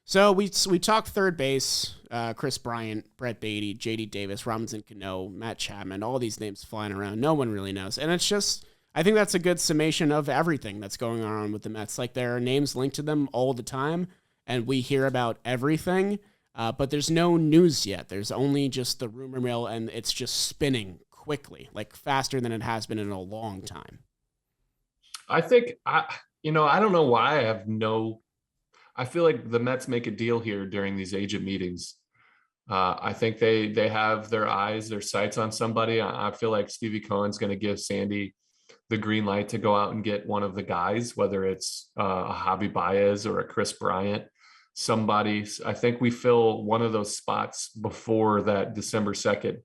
So we talked third base, Chris Bryant, Brett Beatty, J.D. Davis, Robinson Cano, Matt Chapman, all these names flying around. No one really knows. And it's just, I think that's a good summation of everything that's going on with the Mets. Like, there are names linked to them all the time, and we hear about everything. But there's no news yet. There's only just the rumor mill, and it's just spinning quickly, like faster than it has been in a long time. I think, I don't know why I feel like the Mets make a deal here during these agent meetings. I think they have their sights on somebody. I feel like Stevie Cohen's going to give Sandy the green light to go out and get one of the guys, whether it's a Javier Baez or a Chris Bryant. Somebody, I think we fill one of those spots before that December 2nd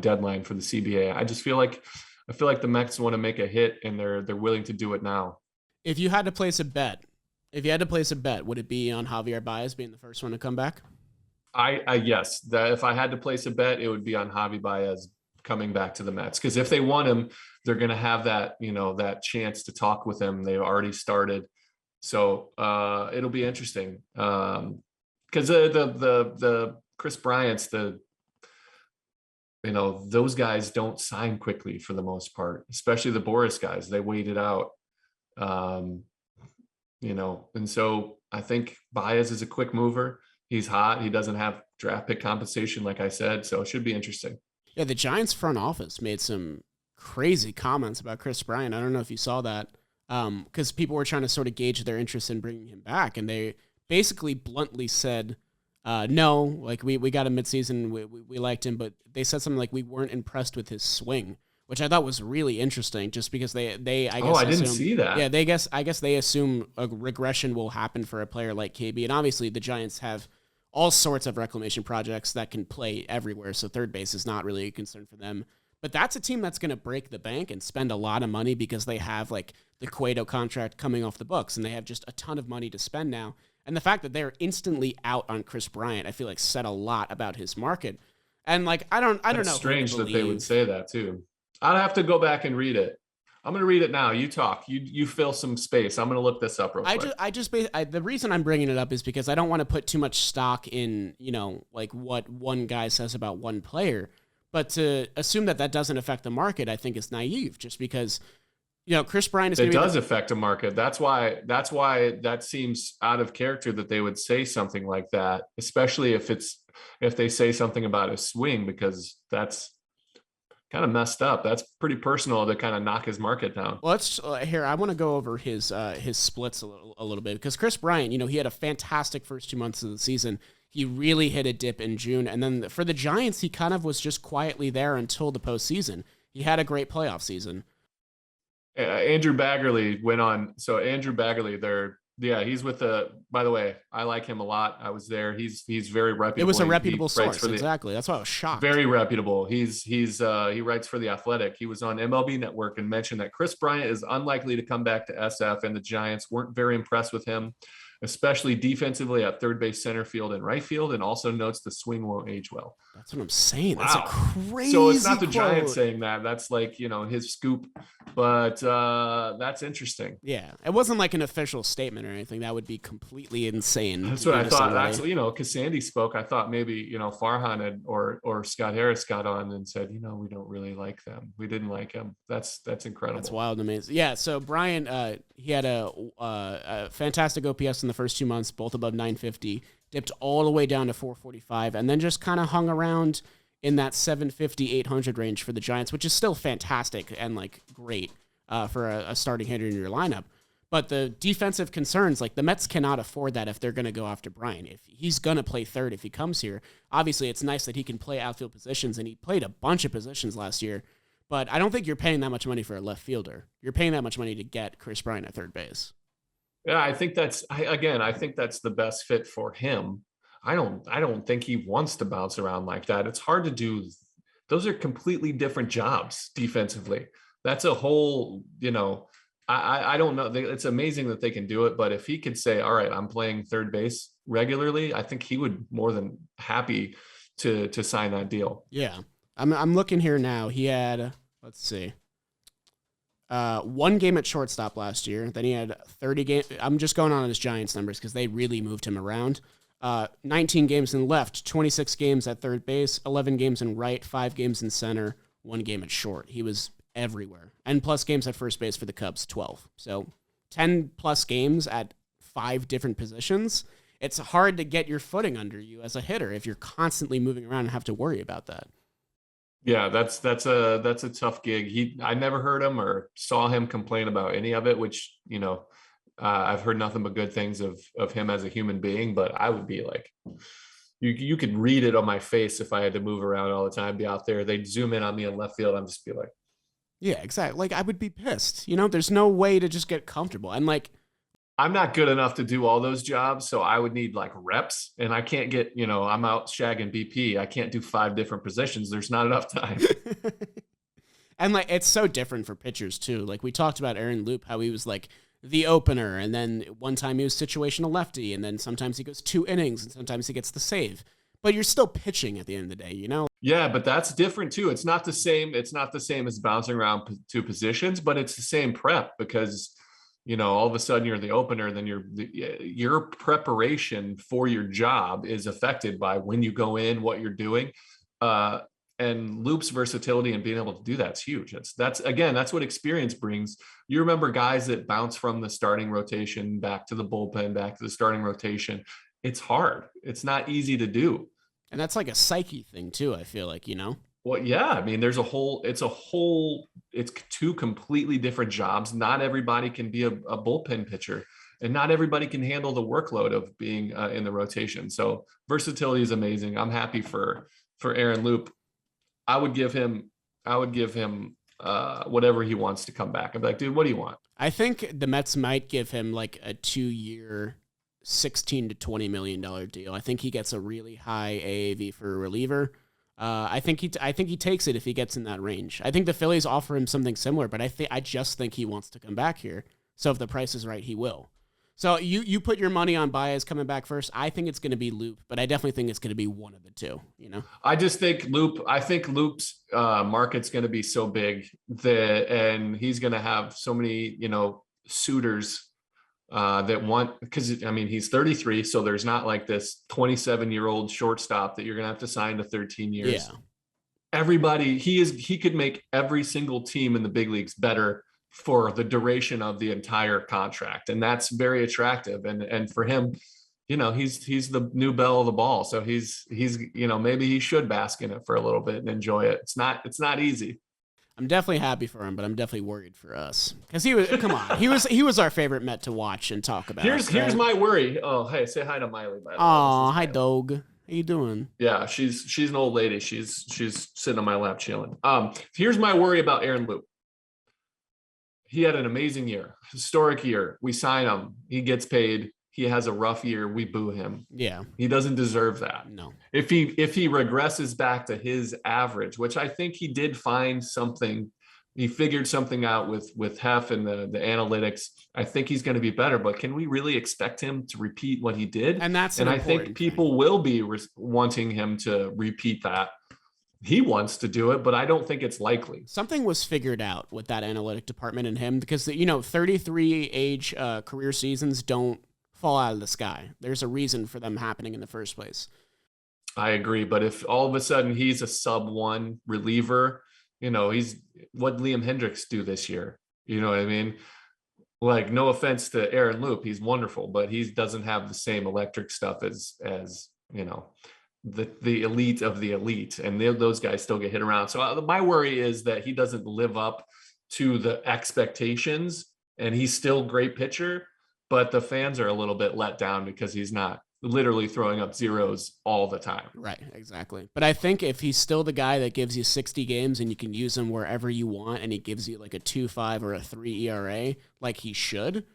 deadline for the CBA. I feel like the Mets want to make a hit, and they're willing to do it now. If you had to place a bet, would it be on Javier Baez being the first one to come back? Yes, that if I had to place a bet, it would be on Javier Baez coming back to the Mets, because if they want him, they're going to have that that chance to talk with him. They've already started. So it'll be interesting because the Chris Bryant's, those guys don't sign quickly for the most part, especially the Boris guys. They wait it out, and so I think Baez is a quick mover. He's hot. He doesn't have draft pick compensation, like I said, so it should be interesting. Yeah, the Giants front office made some crazy comments about Chris Bryant. I don't know if you saw that, because people were trying to sort of gauge their interest in bringing him back, and they basically bluntly said, no, like we got him midseason, we liked him, but they said something like we weren't impressed with his swing, which I thought was really interesting, just because they I guess I didn't see that. Yeah, I guess they assume a regression will happen for a player like KB, and obviously the Giants have all sorts of reclamation projects that can play everywhere, so third base is not really a concern for them. But that's a team that's going to break the bank and spend a lot of money because they have like the Cueto contract coming off the books, and they have just a ton of money to spend now. And the fact that they're instantly out on Chris Bryant, I feel like said a lot about his market. And like I don't know. It's strange that they would say that too. I'd have to go back and read it. I'm going to read it now. You talk. You fill some space. I'm going to look this up real quick. The reason I'm bringing it up is because I don't want to put too much stock in, like what one guy says about one player, but to assume that doesn't affect the market, I think is naive, just because, Chris Bryant is. It does affect a market. That's why that seems out of character that they would say something like that, especially if they say something about a swing, because that's kind of messed up. That's pretty personal to kind of knock his market down. Well, let's here. I want to go over his splits a little bit, because Chris Bryant, he had a fantastic first 2 months of the season. He really hit a dip in June, and then for the Giants, he kind of was just quietly there until the postseason. He had a great playoff season. Andrew Baggerly went on. So Andrew Baggerly, he's with by the way, I like him a lot. I was there. He's very reputable. It was a reputable source. Exactly. That's why I was shocked. Very reputable. He writes for The Athletic. He was on MLB Network and mentioned that Chris Bryant is unlikely to come back to SF, and the Giants weren't very impressed with him, especially defensively at third base, center field, and right field, and also notes the swing won't age well. That's what I'm saying. That's a crazy So it's not the quote. Giants saying that. That's like, his scoop. But that's interesting. Yeah. It wasn't like an official statement or anything. That would be completely insane. That's what I thought. That's, because Sandy spoke, I thought maybe, Farhan or Scott Harris got on and said, we don't really like them. We didn't like him. That's incredible. That's wild and amazing. Yeah. So Bryant, he had a fantastic OPS in the first 2 months, both above 950, dipped all the way down to 445, and then just kind of hung around in that 750, 800 range for the Giants, which is still fantastic and like great for a starting hitter in your lineup. But the defensive concerns, like the Mets cannot afford that if they're going to go after Bryant. If he's going to play third, if he comes here, obviously it's nice that he can play outfield positions, and he played a bunch of positions last year. But I don't think you're paying that much money for a left fielder. You're paying that much money to get Chris Bryant at third base. Yeah, I think that's the best fit for him. I don't think he wants to bounce around like that. It's hard to do. Those are completely different jobs defensively. That's a whole, I don't know. It's amazing that they can do it, but if he could say, all right, I'm playing third base regularly, I think he would more than happy to sign that deal. Yeah. I'm looking here now. He had, let's see, one game at shortstop last year. Then he had 30 games. I'm just going on his Giants numbers because they really moved him around. 19 games in left, 26 games at third base, 11 games in right, 5 games in center, 1 game at short. He was everywhere. And plus games at first base for the Cubs, 12. So 10 plus games at 5 different positions. It's hard to get your footing under you as a hitter if you're constantly moving around and have to worry about that. Yeah, that's a tough gig. I never heard him or saw him complain about any of it, which, I've heard nothing but good things of him as a human being, but I would be like, you could read it on my face if I had to move around all the time, be out there. They'd zoom in on me in left field. I'm just be like, yeah, exactly. Like I would be pissed, there's no way to just get comfortable. And like, I'm not good enough to do all those jobs. So I would need like reps, and I can't get, I'm out shagging BP. I can't do 5 different positions. There's not enough time. And like, it's so different for pitchers too. Like we talked about Aaron Loup, how he was like the opener, and then one time he was situational lefty, and then sometimes he goes 2 innings, and sometimes he gets the save. But you're still pitching at the end of the day, Yeah, but that's different too. It's not the same. It's not the same as bouncing around to positions, but it's the same prep because, all of a sudden you're the opener, then your preparation for your job is affected by when you go in, what you're doing. And Loop's versatility and being able to do that's huge. That's what experience brings. You remember guys that bounce from the starting rotation back to the bullpen, back to the starting rotation. It's hard. It's not easy to do. And that's like a psyche thing too, I feel like, Well, yeah, I mean, it's two completely different jobs. Not everybody can be a bullpen pitcher, and not everybody can handle the workload of being in the rotation. So versatility is amazing. I'm happy for Aaron Loup. I would give him, whatever he wants to come back. I'd be like, dude, what do you want? I think the Mets might give him like a 2-year, $16 to $20 million deal. I think he gets a really high AAV for a reliever. I think he takes it if he gets in that range. I think the Phillies offer him something similar, but I just think he wants to come back here. So if the price is right, he will. So you put your money on Baez coming back first. I think it's going to be Loup, but I definitely think it's going to be one of the two. I just think Loup's market's going to be so big and he's going to have so many suitors that want, because I mean he's 33, so there's not like this 27-year-old shortstop that you're going to have to sign to 13 years. Yeah. Everybody, he could make every single team in the big leagues better for the duration of the entire contract, and that's very attractive. And for him, he's the new belle of the ball, so he's maybe he should bask in it for a little bit and enjoy it. It's not easy. I'm definitely happy for him, but I'm definitely worried for us because he was our favorite Met to watch and talk about. Here's my worry. Oh, hey, say hi to Miley. Oh, hi, dog. How you doing? Yeah, she's an old lady. She's sitting on my lap chilling. Here's my worry about Aaron Loup. He had an amazing year, historic year. We sign him. He gets paid. He has a rough year. We boo him. Yeah. He doesn't deserve that. No. If he regresses back to his average, which I think he did find something, he figured something out with Hef and the analytics. I think he's going to be better, but can we really expect him to repeat what he did? And I think people will be wanting him to repeat that. He wants to do it, but I don't think it's likely. Something was figured out with that analytic department and him because 33 age career seasons don't fall out of the sky. There's a reason for them happening in the first place. I agree, but if all of a sudden he's a sub-1 reliever, he's what Liam Hendricks do this year. You know what I mean? Like, no offense to Aaron Loup, he's wonderful, but he doesn't have the same electric stuff as the elite of the elite, and those guys still get hit around. So my worry is that he doesn't live up to the expectations, and he's still a great pitcher, but the fans are a little bit let down because he's not literally throwing up zeros all the time. Right, exactly. But I think if he's still the guy that gives you 60 games and you can use him wherever you want, and he gives you like a 2.5 or a 3 ERA, like he should,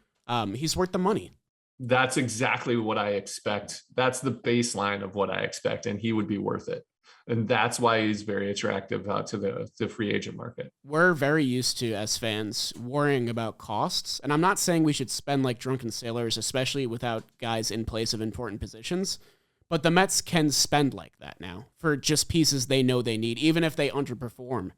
he's worth the money. That's exactly what I expect. That's the baseline of what I expect, and he would be worth it. And that's why he's very attractive to the free agent market. We're very used to, as fans, worrying about costs. And I'm not saying we should spend like drunken sailors, especially without guys in place of important positions. But the Mets can spend like that now for just pieces they know they need, even if they underperform,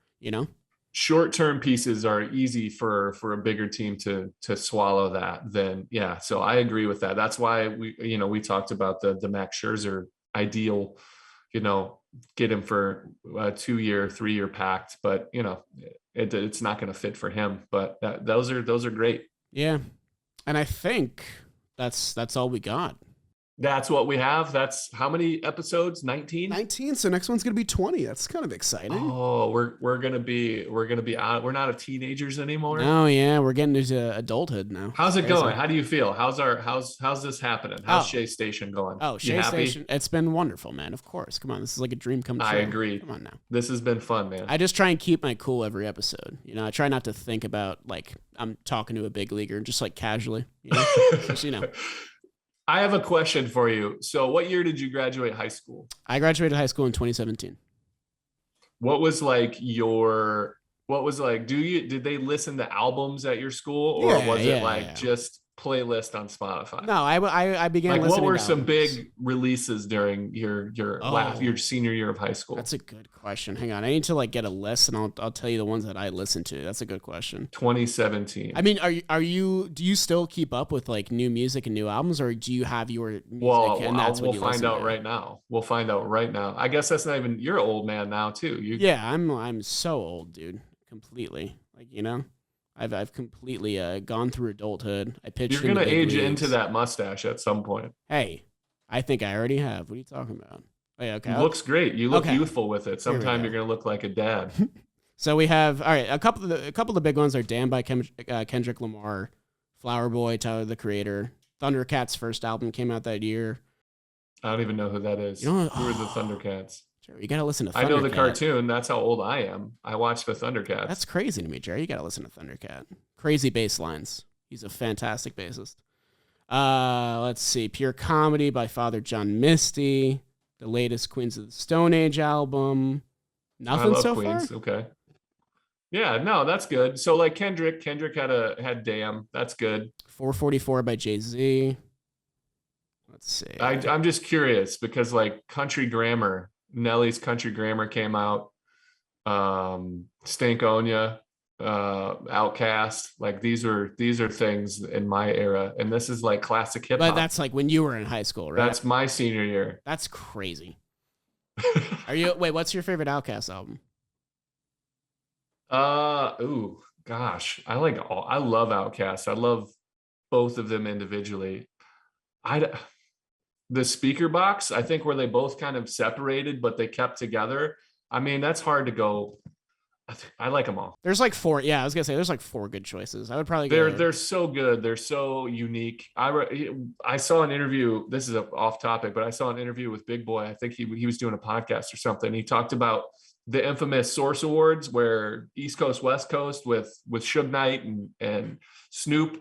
Short-term pieces are easy for a bigger team to swallow that. Then, yeah. So I agree with that. That's why we talked about the Max Scherzer ideal, get him for a 2-year, 3-year pact, but it's not going to fit for him. But those are great. Yeah, and I think that's all we got. That's what we have. That's how many episodes? 19? 19. So next one's going to be 20. That's kind of exciting. Oh, we're going to be out. We're not a teenagers anymore. Oh yeah. We're getting into adulthood now. How's it going? How do you feel? How's this happening? How's Shea Station going? Oh, Shea Station. It's been wonderful, man. Of course. Come on. This is like a dream come true. I agree. Come on now. This has been fun, man. I just try and keep my cool every episode. I try not to think about like I'm talking to a big leaguer, just like casually, just, I have a question for you. So what year did you graduate high school? I graduated high school in 2017. What was like, did they listen to albums at your school, or was it just playlist on Spotify? No, I began listening. What were to some albums. big releases during your senior year of high school? That's a good question. Hang on, I need to get a list, and I'll tell you the ones that I listened to. That's a good question. 2017. I mean, do you still keep up with new music and new albums, or do you have your music we'll find out right now. We'll find out right now. I guess that's not even. You're an old man now too. Yeah, I'm so old, dude. Completely. I've completely gone through adulthood. I pitched. You're gonna age into that mustache at some point. Hey, I think I already have. What are you talking about? Oh, yeah, okay. Looks great. You look Okay. youthful with it. Sometime go. you're gonna look like a dad. So we have all right. A couple of the big ones are "Damn" by Kendrick Lamar, "Flower Boy," Tyler the Creator. Thundercats' first album came out that year. I don't even know who that is. Who are the Thundercats? Jerry, you gotta listen to Thundercat. I know the cartoon. That's how old I am. I watched the Thundercats. That's crazy to me, Jerry. You gotta listen to Thundercat. Crazy bass lines. He's a fantastic bassist. Let's see. Pure Comedy by Father John Misty. The latest Queens of the Stone Age album. Nothing I love so Queens. far? Okay. Yeah, no, that's good. So like Kendrick had Damn. That's good. 444 by Jay-Z. Let's see. I'm just curious because like Country Grammar, Nelly's Country Grammar came out. Stankonia, Outcast, like these are things in my era, and this is like classic hip hop. But that's like when you were in high school, right? That's my senior year. That's crazy. What's your favorite Outkast album? Gosh, I love Outcast. I love both of them individually. The Speaker Box, I think, where they both kind of separated, but they kept together. I mean, that's hard to go. I like them all. There's like four. Yeah, I was gonna say there's like four good choices. I would probably They're so good. They're so unique. I saw an interview. This is off topic, but I saw an interview with Big Boy. I think he was doing a podcast or something. He talked about the infamous Source Awards, where East Coast, West Coast with Suge Knight and Snoop.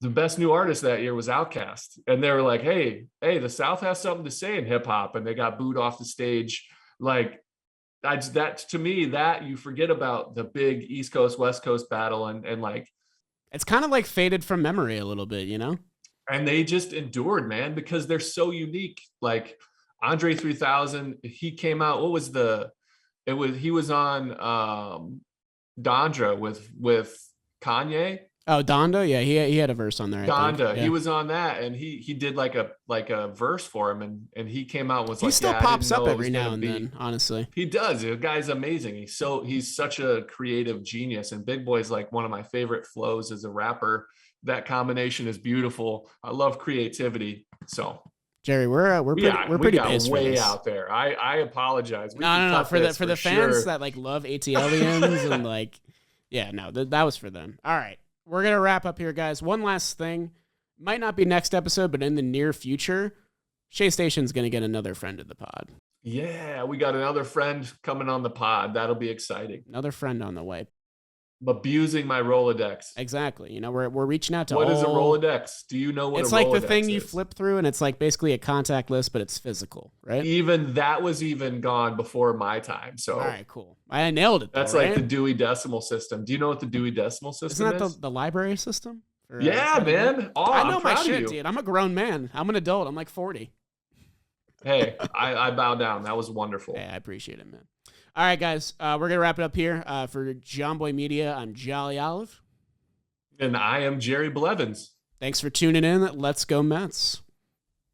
The best new artist that year was Outkast, and they were like, "Hey, the South has something to say in hip hop," and they got booed off the stage. Like that to me, that you forget about the big East Coast, West Coast battle, and like it's kind of like faded from memory a little bit, you know. And they just endured, man, because they're so unique. Like Andre 3000, he came out. He was on Dondra with Kanye. Oh, Donda, yeah, he had a verse on there. Donda, yeah. He was on that, and he did like a verse for him, and he came out with he still pops up every now and then. Honestly, he does. The guy's amazing. He's such a creative genius, and Big Boy's like one of my favorite flows as a rapper. That combination is beautiful. I love creativity. So Jerry, we're pretty got way out there. I apologize. No, for the fans that like love ATLians and like, yeah, no, that was for them. All right. We're going to wrap up here, guys. One last thing. Might not be next episode, but in the near future, Shea Station's going to get another friend of the pod. Yeah, we got another friend coming on the pod. That'll be exciting. Another friend on the way. Abusing my Rolodex. Exactly. You know, we're reaching out to What is a Rolodex? Do you know what it's a like Rolodex the thing is? you flip through, and it's like basically a contact list, but it's physical, right? Even that was gone before my time. So all right, cool. I nailed it. That's though, like right? the Dewey Decimal System. Do you know what the Dewey Decimal System Isn't that the library system? Yeah, man. Oh, I know I'm my proud shit, of you. dude. I'm a grown man. I'm an adult. I'm like 40. Hey, I bow down. That was wonderful. Hey, I appreciate it, man. All right, guys. We're going to wrap it up here. For Jomboy Media, I'm Jolly Olive. And I am Jerry Blevins. Thanks for tuning in. Let's go Mets.